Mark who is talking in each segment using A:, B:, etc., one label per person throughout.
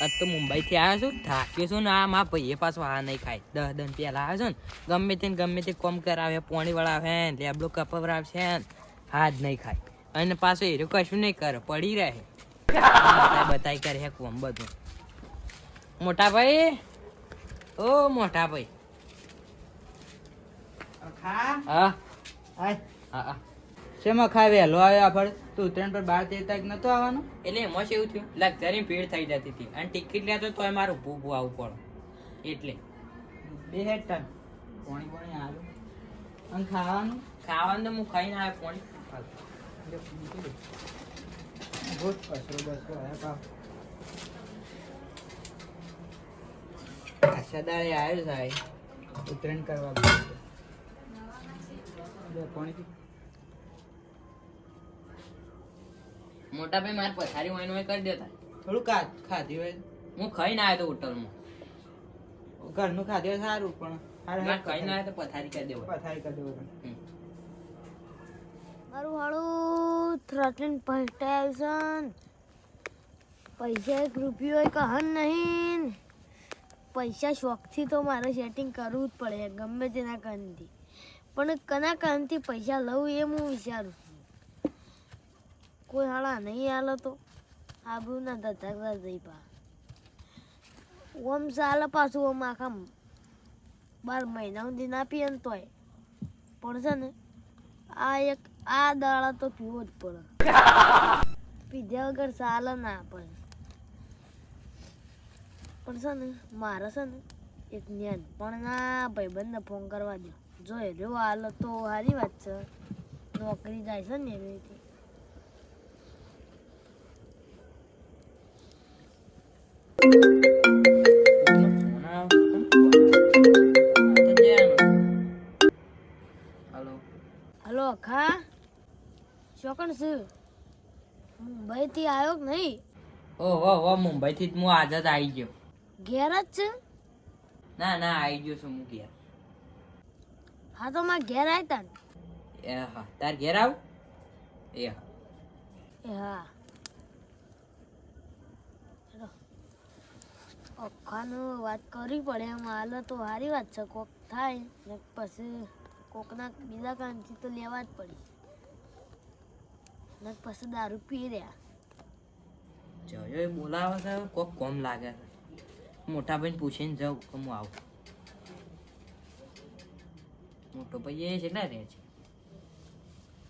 A: આજ તો મુંબઈથી આવ્યો છું, થાક્યો છું ને. આ મારા ભાઈએ પાછો આ નહીં ખાય. 10 દન પહેલા આવ્યો છું ને, ગમે તે કોમ કરાવે, પોણી વળાવે, લેબડો કપવરાવશે, હાથ નહીં ખાય. અને પાછો એરો કશું નહીં કરે, પડી રહે. બતાઈ કરે હે કોમ બધું. મોટા ભાઈ, ઓ મોટા ભાઈ. હા હા.
B: શેમાં ખાય વહેલો આવ્યો આપણે? તું ઉત્તરાયણ પર 12-13 તારીખ નતો આવવાનો?
A: એટલે એમાં શું થયું, લક્ઝરી ભીડ થઈ જતી હતી અને ટિકિટ લેતો તોય મારું ભૂભું આવવું પડે. એટલે
B: બે હેડ ટન પાણી આલું અને ખાવાનું
A: ખાવાનું તો હું ખાઈને આવ્યો. પોણી
B: રોજ કચરો બસરો સદાળે આવ્યો સાહેબ ઉત્તરાયણ કરવા પાણી.
A: મોટા ભાઈ મારે પથારી વાઈન કરી દેતા.
B: થોડું ખાધી હોય
A: હું ખાઈને આવ્યો તો હોટલમાં.
B: ઘરનું ખાધી હોય સારું, પણ
A: ખાઈને આવ્યો તો પથારી કરી દેવો.
B: પથારી કરી દેવું.
C: મારું હાળું થ્રોટલિન પલટાવ્યું છે. પૈસા 1 રૂપિયો કહન નહીં. પૈસા શોખથી તો મારે સેટિંગ કરવું જ પડે ગમે તેના કારણથી. પણ કના કારણથી પૈસા લઉં એ હું વિચારું. કોઈ હાળા નહીં હાલો તો આબરું ના ધધકતા જઈ પા. ઓમ ચાલે પાછું ઓમ આખા 12 મહિના સુધી ના પીએ ને તોય પણ છે ને આ દાડા તો પીવો જ પડે. પીધા વગર ચાલે ના પડે. પણ છે ને મારે છે ને એક જ્ઞાન પણ ના ભાઈબંધને ફોન કરવા દો. જો એ રહ્યો હાલ તો સારી વાત છે, નોકરી જાય છે ને એવી રીતે. હલો અખા, ચોકણ છું? મુંબઈ થી આવ્યો કે નહીં?
A: ઓહો મુંબઈ થી હું આજે જ આવી ગયો.
C: ઘેર જ છે?
A: ના આવી ગયો છું હું ઘેર.
C: હા તો મારા ઘેર આવ્યા ને.
A: એ હા, તાર ઘેર આવ. એ હા
C: અખાનું વાત કરવી પડે એમ. હાલ તો સારી વાત છે, કોક થાય ને પછી કોકના બીજા કામથી તો લેવા જ પડી. ને પછી દારૂ પી રહ્યા.
A: જયો એ બોલાવે છે, કોક કોમ લાગે છે. મોટા ભાઈને પૂછીને જાઉં કે હું આવું. મોટો ભાઈ એ કેટલા રહે છે?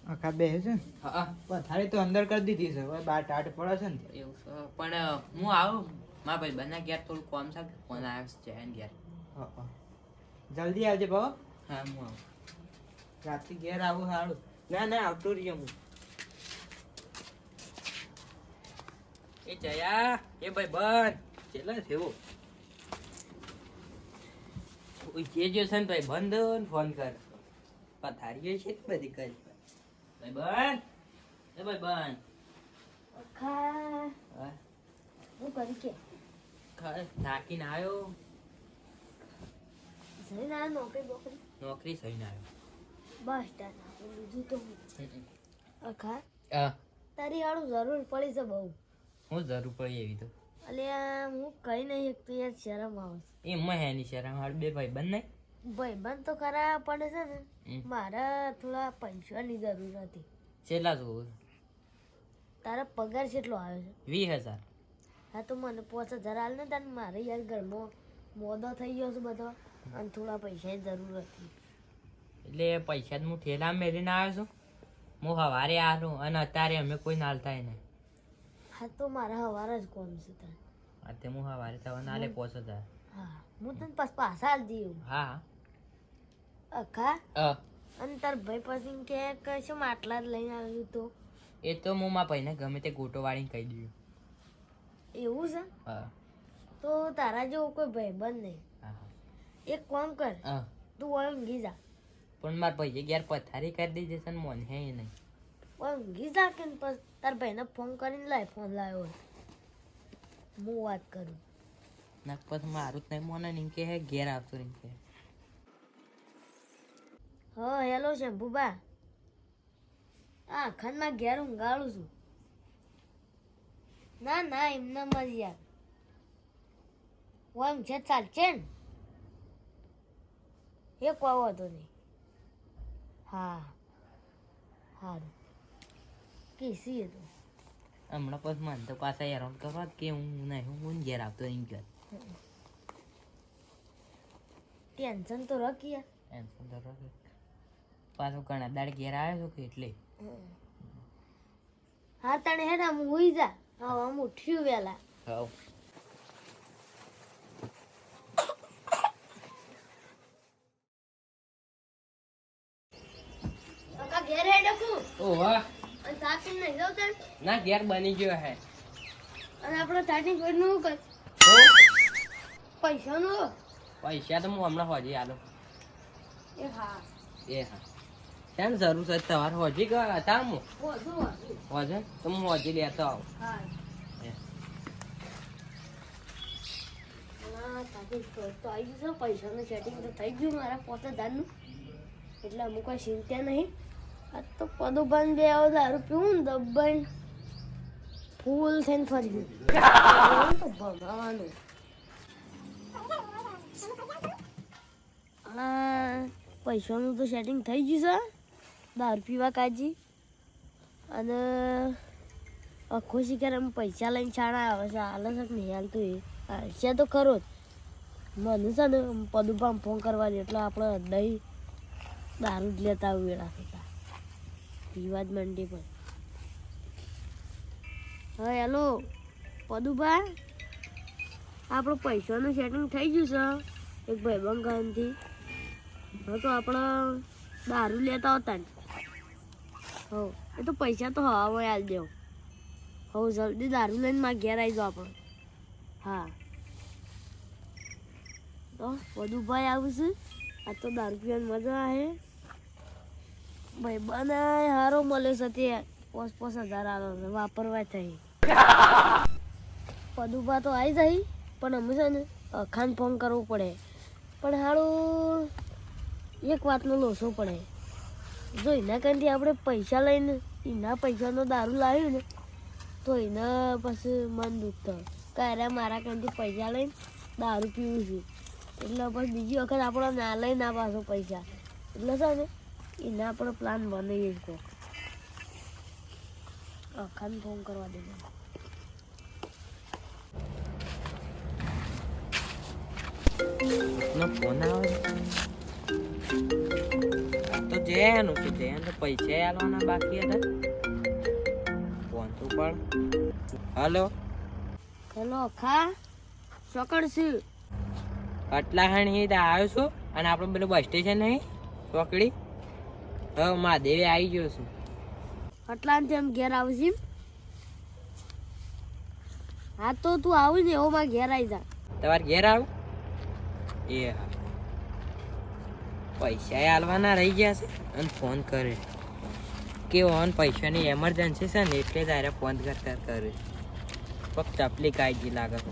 B: આખા બે છે.
A: હા
B: પથારી તો અંદર કરી દીધી છે, હવે બાર ટાટ પડે છે ને.
A: એવું છે, પણ હું આવું. મારા ભાઈ બના ઘેર થોડું કોમ છે, ફોન આવ્યો છે જયન ઘેર.
B: જલ્દી આવજે બાબા.
A: હા હું આવું.
B: રાતથી ઘેર આવું સારું.
A: ના આવતો રહ્યો હું. એ જયા એ ભાઈ બંધ કેટલા થયો જે જો છે ને ભાઈ બંધ ફોન કર. પથારીઓ છે બધી કરી. ભાઈ બંધ એ ભાઈ બંધ.
C: અખા હું કરી કે
A: થાકીને આવ્યો.
C: જઈને આ નોકરી
A: નોકરી થઈને આવ્યો.
C: બસ બીજું તો અખા
A: હા
C: તારી હાડું જરૂર પડી છે બહુ.
A: હું જરૂર પડી એવી તો.
C: અલ્યા હું કઈ નહીં શકતો યાર, શરમ આવે છે.
A: એમાં હેની શરમ? હાલ બે ભાઈ બંધ નહીં.
C: ભાઈબંધ તો ખરા પડે છે ને. મારા થોડા પૈસાની જરૂર હતી.
A: છેલ્લા જોવું
C: તારા પગાર કેટલો આવ્યો છે?
A: 20,000.
C: હા તો મને 5,000 હાલ ને તાર. મારે યાર ઘરમાં મોદો થઈ ગયો છે બધો અને થોડા પૈસાની જરૂર હતી.
A: એટલે પૈસા હું ઠેલા મેળીને આવ્યો છું. હું સવારે આવ્યો અને અત્યારે અમે કોઈ નાલતા નહીં.
C: હા તો મારા હવારે જ કોમ છે તાર.
A: અત્યારે હું સવારે થવા નાલે 5,000.
C: હા હું તને પાછા હાલ દઉં.
A: હા
C: અખા અને તાર ભાઈ પછી કે શું આટલા જ લઈને આવ્યું તો?
A: એ તો હું મારા ભાઈને ગમે તે ગોટો વાળીને કહી દઉં.
C: એવું છે?
A: હા
C: તો તારા જેવો કોઈ ભાઈબંધ નહીં.
A: હા
C: એક કામ કર,
A: હા.
C: તું ઓય ઊંઘી જા.
A: પણ મારા ભાઈએ ઘેર પથારી કરી દીધી છે ને મોન હે નહીં.
C: ઓય ઊંઘી જા કે પછી તાર ભાઈને ફોન કરીને લાય. ફોન લાવ્યો હોય હું વાત કરું.
A: ના પછી મારું જ નહીં મોને એમ કે હે ઘેર આવતો એમ કે.
C: હા હેલો શંભુબા. હા અખાનમાં ઘેર ઊંઘાડું છું. ના એમને મળી યાર. ઓમ છે ચાલશે ને એ કોઈ વાંધો નહીં. હા સારું કેસી હતું
A: હમણાં પછી મને તો પાછા હેરાન કરવા જ કે હું નહીં હું ઘેર આવતો એમ કે
C: ટેન્શન તો રાખી યાર.
A: ટેન્શન તો રહે. પાછું ઘણા દાડ ઘેર આવ્યો છું કે એટલે
C: હા તને હે ને આમ હોઈ જા. હા આમ ઉઠ્યું વહેલા.
A: હા
C: કાકા ઘેર હે ડકું
A: ઓ વાહ
C: અને સાપી નહીં જાવ તને
A: ના ઘેર બની ગયો હે
C: અને આપણે ચાટી કોઈનું કર પૈસાનું
A: પૈસા તો હું હમણાં હોજી આલો
C: એ હા
A: એ હા ત્યાં જરૂર છે તમારે હોજી ગયા હતા હું
C: વધુ વધુ
A: હોજે તો હું હોજી લેતો આવું
C: હા
A: એ.
C: હા કાકી તો આવી જશે પૈસાનું સેટિંગ તો થઈ ગયું મારા 5000 એટલે અમુક કોઈ ચિંતા નહીં. આ તો પદુભાન 2000 દારૂ પીવું ને દબાઈને ફૂલ થઈને ફરી ગયું તો ભગાવાનું. પૈસાનું તો સેટિંગ થઈ ગયું છે દારૂ પીવા કાજી અને આખો શિકાર એમ પૈસા લઈને છાણા આવે છે હાલે છે કે નહીં હાલતું એ હાલશે તો ખરો જ. મને છે ને પદુભાન ફોન કરવા દે એટલે આપણે દહીં દારૂ જ લેતા આવું વેળા થતા પીવા જ મંડી પર. હા હેલો પદુભા આપણું પૈસાનું સેટિંગ થઈ ગયું છે એક ભાઈબંધ ગામથી. હવે તો આપણે દારૂ લેતા હતા ને હો એ તો પૈસા તો હવા હોય આલ દેવું. હો જલ્દી દારૂ લઈને મારા ઘેર આવી જાઓ આપણે. હા તો પદુભાઈ આવશે આ તો દારૂ પીવાની મજા આવે. ભાઈબંધ સારો મળ્યો છે તે 5,000 આવે છે વાપરવા થઈ. પદુભા તો આવી જાય પણ અમે છે ને અખાન ફોન કરવું પડે પણ સારું એક વાતનો લોસો પડે જો એના કંઈથી આપણે પૈસા લઈને એના પૈસાનો દારૂ લાવ્યું ને તો એને પછી મન દુઃખ થાય કે મારા કંઈથી પૈસા લઈને દારૂ પીવું છું એટલે પછી બીજી વખત આપણે ના લઈ ના પાછો પૈસા એટલે છે ને એના આપણે પ્લાન બનાવીએ જ કોક અખાન ફોન કરવા દે
A: ફોન આવે તો જયાનું છે જયાન તો પૈસા આલવાના બાકી હતા ફોન તો પણ હાલો
C: હેલો અખા ચોકડ છું
A: આટલા હણી આવ્યો છું અને આપણે પેલું બસ સ્ટેશન નહીં ચોકડી હવે મહાદેવે આવી ગયો છું.
C: આટલાથી આમ ઘેર આવશે હા તો તું આવી ને એવો માં ઘેર આવી જા.
A: તમારે ઘેર આવું એ હા પૈસા આલવાના રહી ગયા છે અને ફોન કરે કે ઓન પૈસાની એમરજન્સી છે ને એટલે તારે ફોન કરતા કરે ફક્ત તકલીફ આવી ગઈ લાગે તો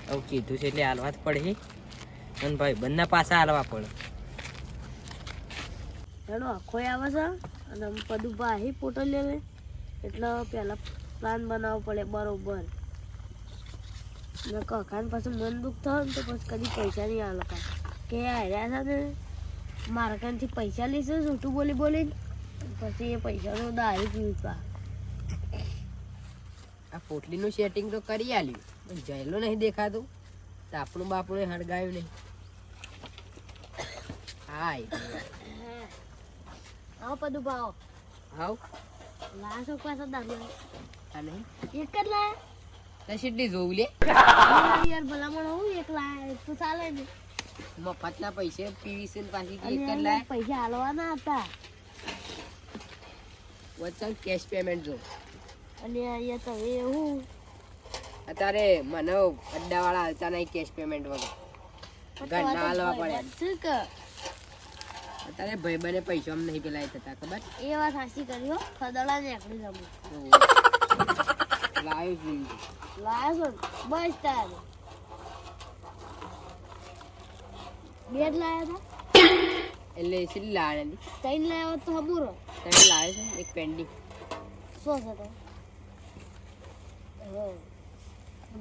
A: હવે કીધું છે એટલે હાલવા જ પડે અને ભાઈ બંને પાછા હાલવા પડે.
C: હેડો આખો આવે છે અને પદુભા અહીં ફોટો લે એટલે પહેલાં પ્લાન બનાવવો પડે બરોબર ને કખાને પાછું મન દુઃખ થાય ને તો પછી કદી પૈસા નહીં આલતા કે હાર્યા છે ને મારા કાનથી પૈસા લેશે જૂઠું બોલી બોલી પછી એ પૈસાનો દારૂ પીવું પા.
B: આ પોટલીનું સેટિંગ તો કરી આલ્યું પણ જયલો નહીં દેખાતું તો આપણું બાપડું હળગાયું નહીં. હા
C: આવો પદુભા આવો
B: હાવ
C: લાસો પાછા દારૂ
B: આ નહીં
C: એક જ લાયા
B: તો કેટલી જોવું લે
C: યાર ભલામણ હોવું એક લાયા તો ચાલે ને
B: મફતના પૈસે પીવીસી ને પાછી એક જ
C: અને
B: લાય
C: પૈસા હાલવાના હતા
B: વચ્ચે કેશ પેમેન્ટ જો
C: અને અહીંયા તો એવું
B: અત્યારે મને અડ્ડાવાળા હાલતા નહીં કેશ પેમેન્ટ વગર ઘરના હાલવા પડે
C: શું કે
B: અત્યારે ભાઈબંધને પૈસા નહીં પેલા થતા ખબર
C: એ વાત હાસી કરી હો ખદડા ને એકડી જમું
B: લાવ્યું જ નહીં
C: લાયો છો બસ તાર બે જ લાયા હતા
B: એટલે કેટલી લાવે
C: ત્રણ લાયા તો હબુરો
B: તમે લાવે છે એક પેન્ડિંગ
C: શું છે તો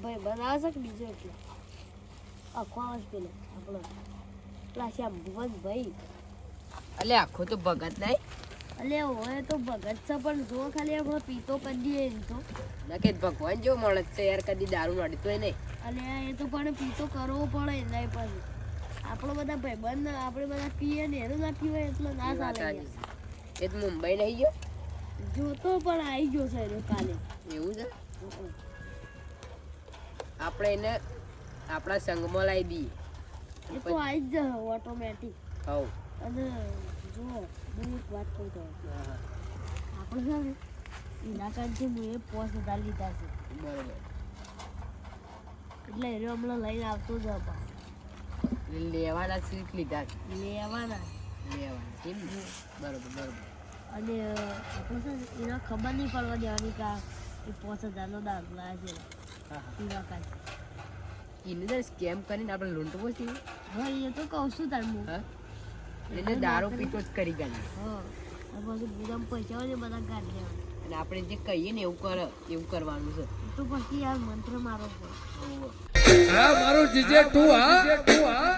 C: ભાઈ બનાવે છે કે બીજો એટલે આખો આવે પેલો આપણો પેલા શ્યામ ભુવન ભાઈ
B: અલે આખો તો ભગત નહીં
C: અલે હોય તો ભગત છે પણ જો ખાલી આપણો પીતો કરી દઈએ એમ તો
B: ના કે ભગવાન જેવો માણસ છે યાર કદી દારૂ નડતોય નહીં
C: અલે એ તો પણ પીતો કરવો પડે એના પછી આપણો બધા ભાઈબંધ આપણે બધા પીએ ને એનું ના પીવાય એટલે ના
B: એ વાત
C: ચાલે
B: સાચી. એ તો મુંબઈ નહીં ગયો
C: જોતો પણ આવી ગયો છે એનો કાલે
B: એવું છે આપણે એને આપણા સંઘમાં લાવી દઈએ
C: એ તો આવી જ જાય ઓટોમેટિક
B: હવ
C: અને જો હું એક વાત કહું તો આપણે છે ને એના કારણથી હું એ 5000 લીધા છે
B: બરોબર
C: એટલે એને હમણાં લઈને આવતો જ હતા
B: લેવાના સીટ લીધા છે.
C: લેવાના
B: લેવાના કેમ ને? બરોબર બરોબર
C: અને આપણે છે ને એને ખબર નહીં પડવા દેવાની કે આ એ 5000નો દારૂ લાવે છે
B: હા હા
C: પીવા કાઢે
B: એને તો સ્કેમ કરીને આપણે લૂંટવો છે
C: હા એ તો કહું છું તાર હું
B: હા એને દારૂ પીતો જ કરી કાઢીએ
C: હા આ બધું બુધામ પૈસા હોય ને બધા કાઢી દેવાના
B: અને આપણે જે કહીએ ને એવું કરે એવું કરવાનું છે
C: તો પછી યાર મંત્ર મારો પડે
B: હોવે.
D: હા મારું જીજે તું હા